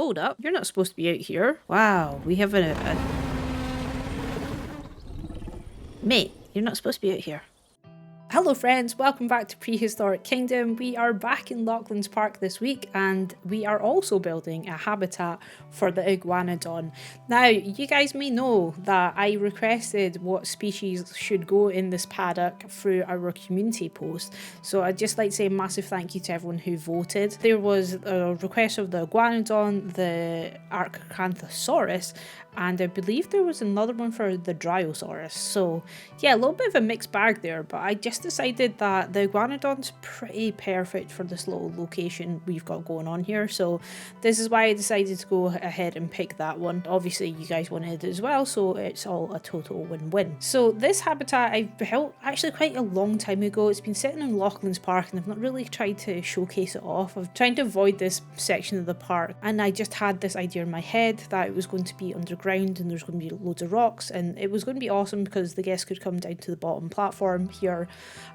hold up. You're not supposed to be out here. Wow, we have a... Mate, you're not supposed to be out here. Hello friends, welcome back to Prehistoric Kingdom. We are back in Loughlin's Park this week and we are also building a habitat for the Iguanodon. Now, you guys may know that I requested what species should go in this paddock through our community post. So I'd just like to say a massive thank you to everyone who voted. There was a request of the Iguanodon, the Tyrannosaurus, and I believe there was another one for the Tyrannosaurus. So yeah, a little bit of a mixed bag there, but I just decided that the Iguanodon's pretty perfect for this little location we've got going on here. So this is why I decided to go ahead and pick that one. Obviously you guys wanted it as well, so it's all a total win-win. So this habitat I built actually quite a long time ago. It's been sitting in Loughlin's Park and I've not really tried to showcase it off. I've tried to avoid this section of the park, and I just had this idea in my head that it was going to be underground and there's going to be loads of rocks, and it was going to be awesome because the guests could come down to the bottom platform here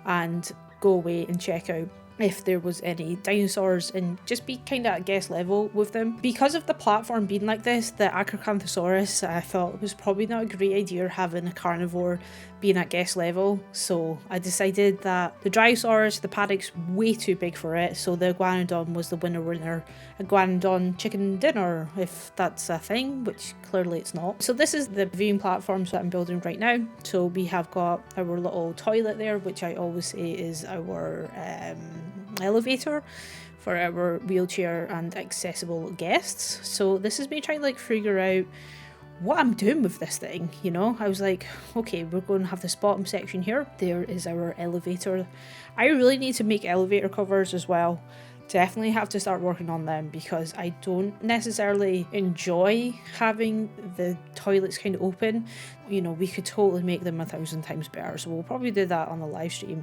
and go away and check out if there was any dinosaurs and just be kind of at guest level with them. Because of the platform being like this, the Acrocanthosaurus, I thought it was probably not a great idea having a carnivore being at guest level, so I decided that the Dryosaurus, the paddock's way too big for it, so the Iguanodon was the winner. Iguanodon chicken dinner, if that's a thing, which clearly it's not. So this is the viewing platforms that I'm building right now. So we have got our little toilet there, which I always say is our elevator for our wheelchair and accessible guests. So this is me trying to like figure out what I'm doing with this thing, you know. I was like, okay, we're going to have this bottom section here. There is our elevator. I really need to make elevator covers as well. Definitely have to start working on them because I don't necessarily enjoy having the toilets kind of open. You know, we could totally make them 1,000 times better, so we'll probably do that on the live stream.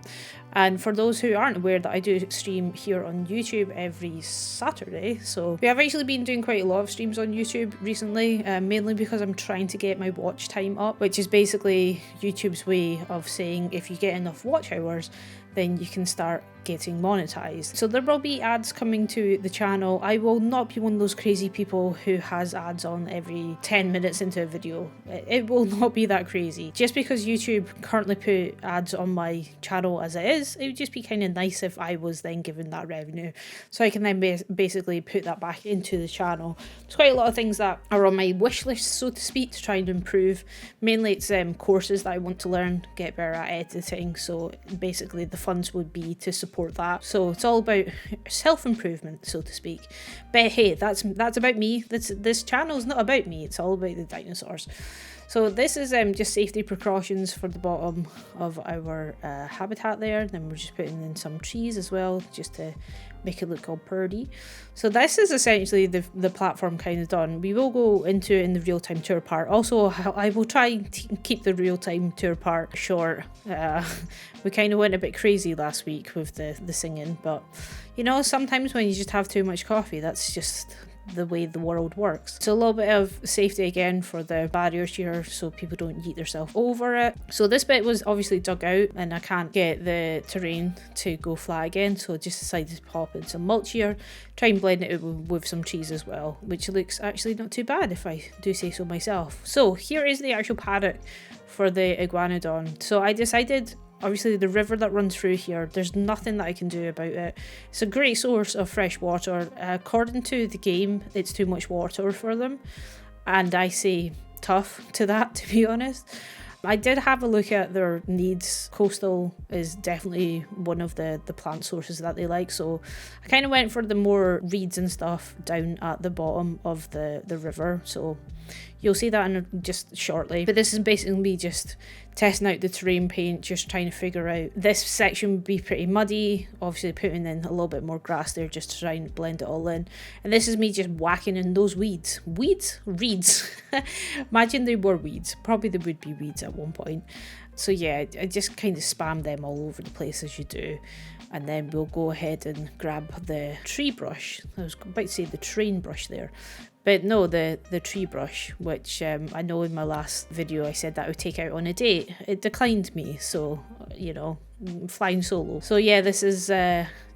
And for those who aren't aware, that I do stream here on YouTube every Saturday, so we have actually been doing quite a lot of streams on YouTube recently, mainly because I'm trying to get my watch time up, which is basically YouTube's way of saying if you get enough watch hours, then you can start getting monetized. So there will be ads coming to the channel. I will not be one of those crazy people who has ads on every 10 minutes into a video. It will not be that crazy. Just because YouTube currently put ads on my channel as it is, it would just be kind of nice if I was then given that revenue. So I can then basically put that back into the channel. There's quite a lot of things that are on my wish list, so to speak, to try and improve. Mainly it's courses that I want to learn, get better at editing. So basically the funds would be to support that. So it's all about self-improvement, so to speak. But hey, that's about me. This channel is not about me. It's all about the dinosaurs. So this is just safety precautions for the bottom of our habitat there. Then we're just putting in some trees as well, just to make it look all purdy. So this is essentially the platform kind of done. We will go into it in the real-time tour part. Also, I will try and keep the real-time tour part short. We kind of went a bit crazy last week with the singing, but you know, sometimes when you just have too much coffee, that's just the way the world works. So a little bit of safety again for the barriers here so people don't yeet themselves over it. So this bit was obviously dug out and I can't get the terrain to go flat again, so I just decided to pop in some mulch here, try and blend it with some trees as well, which looks actually not too bad if I do say so myself. So here is the actual paddock for the Iguanodon. So I decided, obviously the river that runs through here, there's nothing that I can do about it. It's a great source of fresh water. According to the game, it's too much water for them. And I say tough to that, to be honest. I did have a look at their needs. Coastal is definitely one of the plant sources that they like. So I kind of went for the more reeds and stuff down at the bottom of the river. So you'll see that in just shortly. But this is basically me just testing out the terrain paint, just trying to figure out. This section would be pretty muddy, obviously putting in a little bit more grass there just to try and blend it all in. And this is me just whacking in those weeds. Weeds? Reeds. Imagine they were weeds. Probably they would be weeds at one point. So yeah, I just kind of spam them all over the place as you do. And then we'll go ahead and grab the tree brush. I was about to say the train brush there. But no, the tree brush, which I know in my last video I said that I would take out on a date. It declined me, so, you know, flying solo. So yeah, this is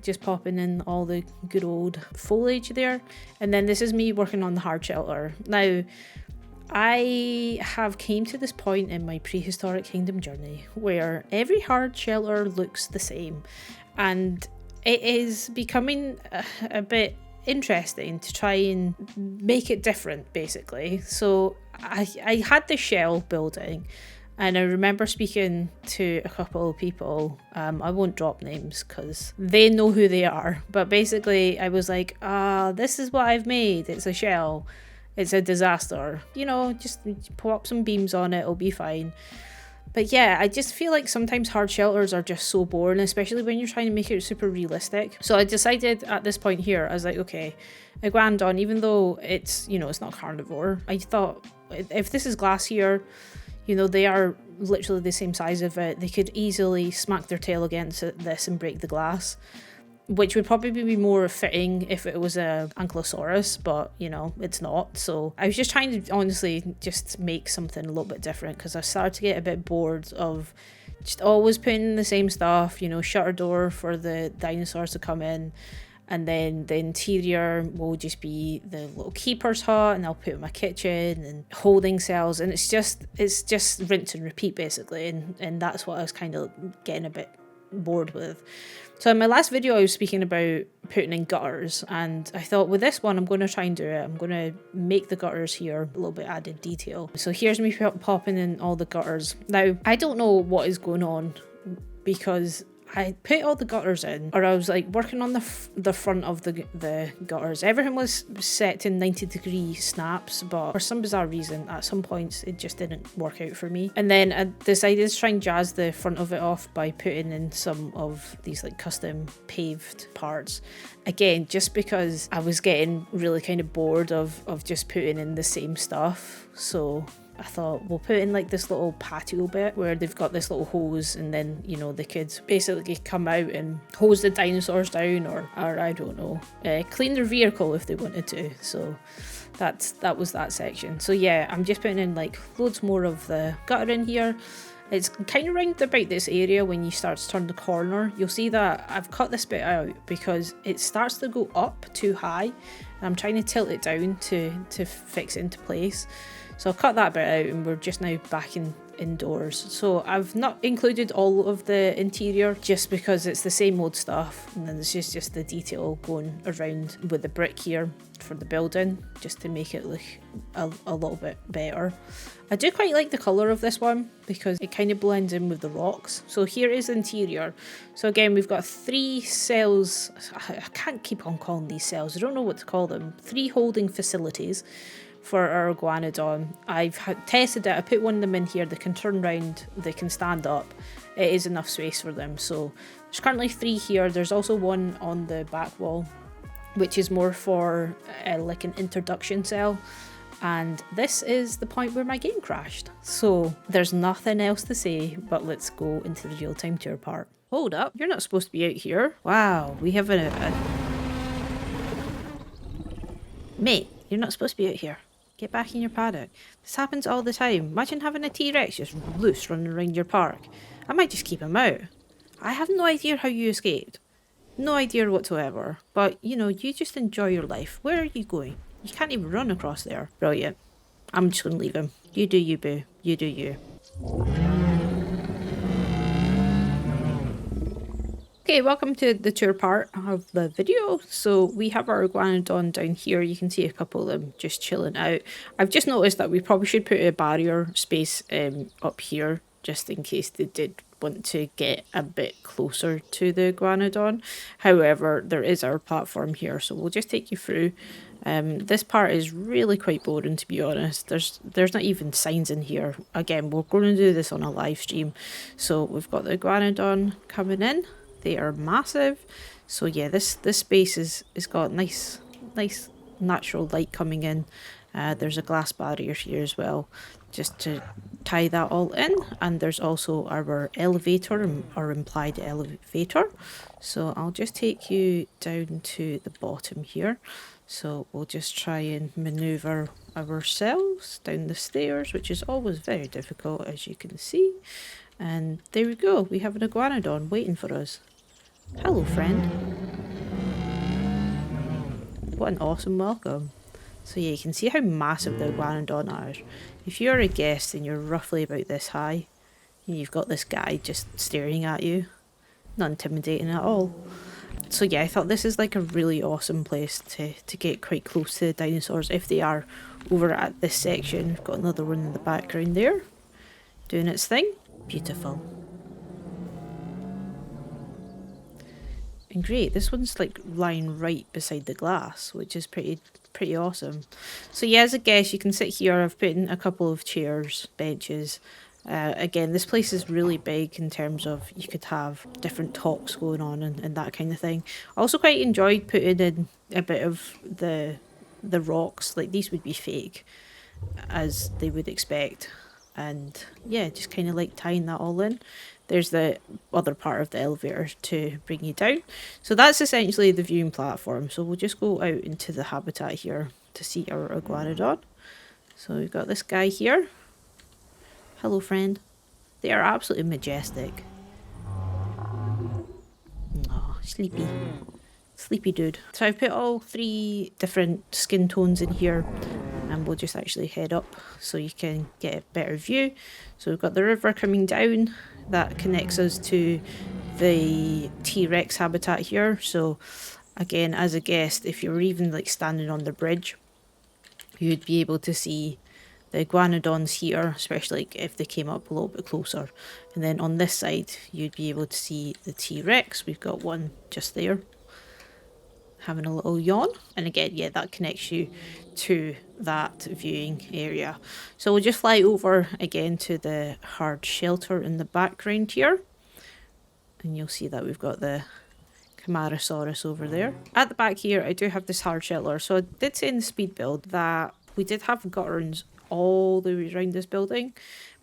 just popping in all the good old foliage there. And then this is me working on the hard shelter. Now, I have came to this point in my Prehistoric Kingdom journey where every hard shelter looks the same, and it is becoming a bit interesting to try and make it different, basically. So I had the shell building, and I remember speaking to a couple of people. I won't drop names because they know who they are, but basically I was like, this is what I've made. It's a shell. It's a disaster. You know, just pop some beams on it, it'll be fine. But yeah, I just feel like sometimes hard shelters are just so boring, especially when you're trying to make it super realistic. So I decided at this point here, I was like, okay, Iguanodon, even though it's, you know, it's not carnivore, I thought if this is glass here, you know, they are literally the same size of it. They could easily smack their tail against this and break the glass, which would probably be more fitting if it was a Ankylosaurus, but you know, it's not. So I was just trying to honestly just make something a little bit different, because I started to get a bit bored of just always putting in the same stuff, you know, shutter door for the dinosaurs to come in, and then the interior will just be the little keeper's hut, and I'll put my kitchen and holding cells, and it's just rinse and repeat basically, and that's what I was kind of getting a bit bored with. So in my last video I was speaking about putting in gutters, and I thought with this one I'm going to try and do it. I'm going to make the gutters here a little bit added detail. So here's me popping in all the gutters. Now I don't know what is going on, because I put all the gutters in, or I was like working on the front of the gutters. Everything was set to 90-degree snaps, but for some bizarre reason at some points it just didn't work out for me. And then I decided to try and jazz the front of it off by putting in some of these like custom paved parts. Again, just because I was getting really kind of bored of just putting in the same stuff. So I thought we'll put in like this little patio bit where they've got this little hose, and then, you know, the kids basically come out and hose the dinosaurs down, or I don't know, clean their vehicle if they wanted to. So that was that section. So yeah, I'm just putting in like loads more of the gutter in here. It's kind of round about this area. When you start to turn the corner, you'll see that I've cut this bit out because it starts to go up too high, and I'm trying to tilt it down to fix it into place. So I'll cut that bit out, and we're just now back indoors. So I've not included all of the interior just because it's the same old stuff, and then there's just the detail going around with the brick here for the building, just to make it look a little bit better. I do quite like the colour of this one because it kind of blends in with the rocks. So here is the interior. So again, we've got 3 cells. I can't keep on calling these cells. I don't know what to call them. 3 holding facilities for our Iguanodon. I've tested it. I put one of them in here. They can turn around, they can stand up. It is enough space for them. So there's currently 3 here. There's also one on the back wall, which is more for like an introduction cell. And this is the point where my game crashed. So there's nothing else to say, but let's go into the real-time tour part. Hold up, you're not supposed to be out here. Wow, we have a... Mate, you're not supposed to be out here. Get back in your paddock. This happens all the time. Imagine having a T-Rex just loose running around your park. I might just keep him out. I have no idea how you escaped. No idea whatsoever. But, you know, you just enjoy your life. Where are you going? You can't even run across there. Brilliant. I'm just going to leave him. You do you, boo. You do you. Okay, welcome to the tour part of the video. So we have our Iguanodon down here. You can see a couple of them just chilling out. I've just noticed that we probably should put a barrier space up here, just in case they did want to get a bit closer to the Iguanodon. However, there is our platform here, so we'll just take you through. This part is really quite boring, to be honest. There's not even signs in here. Again, we're going to do this on a live stream. So we've got the Iguanodon coming in. They are massive. So yeah, this space is got nice natural light coming in. There's a glass barrier here as well, just to tie that all in. And there's also our elevator, or implied elevator. So I'll just take you down to the bottom here. So we'll just try and maneuver ourselves down the stairs, which is always very difficult, as you can see. And there we go. We have an Iguanodon waiting for us. Hello, friend. What an awesome welcome. So yeah, you can see how massive the Iguanodon are. If you're a guest and you're roughly about this high, and you've got this guy just staring at you, not intimidating at all. So yeah, I thought this is like a really awesome place to get quite close to the dinosaurs if they are over at this section. We've got another one in the background there, doing its thing. Beautiful. And great, this one's like lying right beside the glass, which is pretty awesome. So yeah, as a guest, you can sit here. I've put in a couple of chairs, benches. Again, this place is really big in terms of you could have different talks going on and that kind of thing. I also quite enjoyed putting in a bit of the rocks. Like these would be fake, as they would expect. And yeah, just kind of like tying that all in. There's the other part of the elevator to bring you down. So that's essentially the viewing platform. So we'll just go out into the habitat here to see our Iguanodon. So we've got this guy here. Hello, friend. They are absolutely majestic. Oh, sleepy. Sleepy dude. So I've put all 3 different skin tones in here, and we'll just actually head up so you can get a better view. So we've got the river coming down that connects us to the T-Rex habitat here. So again, as a guest, if you were even like standing on the bridge, you'd be able to see the Iguanodons here, especially like if they came up a little bit closer. And then on this side, you'd be able to see the T-Rex. We've got one just there, having a little yawn. And again, yeah, that connects you to that viewing area. So we'll just fly over again to the hard shelter in the background here. And you'll see that we've got the Tyrannosaurus over there. At the back here, I do have this hard shelter. So I did say in the speed build that we did have gutters all the way around this building.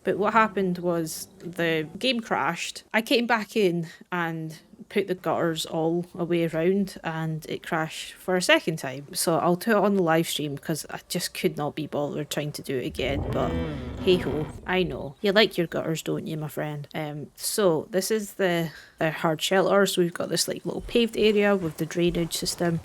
But what happened was the game crashed. I came back in and put the gutters all the way around and it crashed for a second time. So I'll do it on the live stream because I just could not be bothered trying to do it again. But hey ho, I know. You like your gutters, don't you, my friend? So this is the hard shelter. So we've got this like little paved area with the drainage system.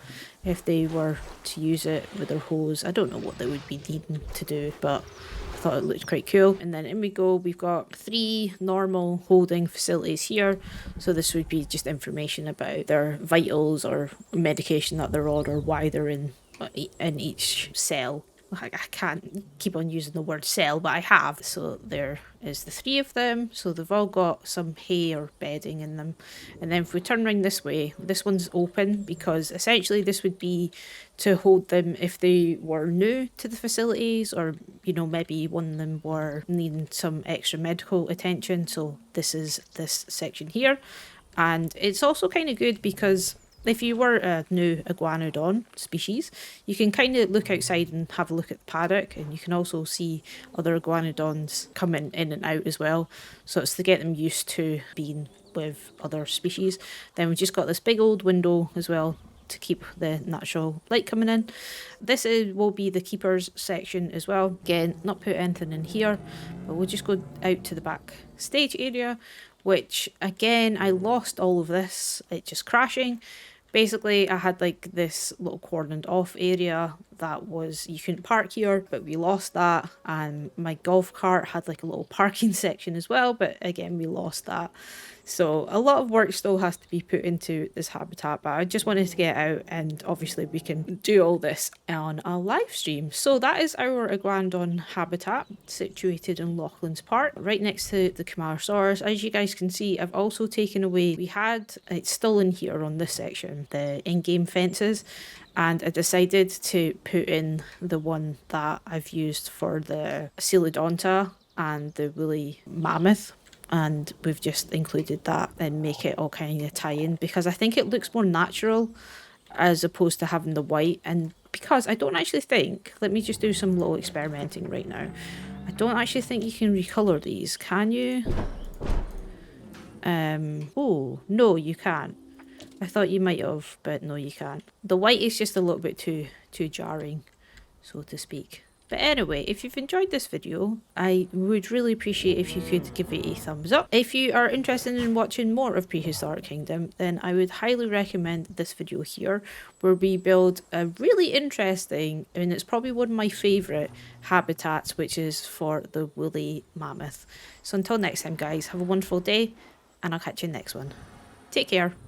If they were to use it with their hose, I don't know what they would be needing to do, but I thought it looked quite cool. And then in we go, we've got 3 normal holding facilities here. So this would be just information about their vitals or medication that they're on or why they're in each cell. I can't keep on using the word cell, but I have. So there is the 3 of them. So they've all got some hay or bedding in them. And then if we turn around this way, this one's open because essentially this would be to hold them if they were new to the facilities or, you know, maybe one of them were needing some extra medical attention. So this is this section here. And it's also kind of good because if you were a new Iguanodon species, you can kind of look outside and have a look at the paddock, and you can also see other Iguanodons coming in and out as well. So it's to get them used to being with other species. Then we've just got this big old window as well to keep the natural light coming in. This will be the keepers section as well. Again, not put anything in here, but we'll just go out to the back stage area, which again, I lost all of this. It just crashing. Basically, I had like this little cordoned off area that was, you couldn't park here, but we lost that. And my golf cart had like a little parking section as well, but again, we lost that. So a lot of work still has to be put into this habitat, but I just wanted to get out, and obviously we can do all this on a live stream. So that is our Iguanodon habitat situated in Loughlin's Park, right next to the Tyrannosaurus. As you guys can see, I've also taken away, it's still in here on this section, the in-game fences. And I decided to put in the one that I've used for the Coelodonta and the Woolly Mammoth. And we've just included that and make it all kind of tie in because I think it looks more natural as opposed to having the white. And because I don't actually think, let me just do some little experimenting right now. I don't actually think you can recolor these, can you? Oh, no, you can't. I thought you might have, but no, you can't. The white is just a little bit too jarring, so to speak. But anyway, if you've enjoyed this video, I would really appreciate if you could give it a thumbs up. If you are interested in watching more of Prehistoric Kingdom, then I would highly recommend this video here, where we build a really interesting, I mean, it's probably one of my favourite habitats, which is for the woolly mammoth. So until next time, guys, have a wonderful day, and I'll catch you in the next one. Take care.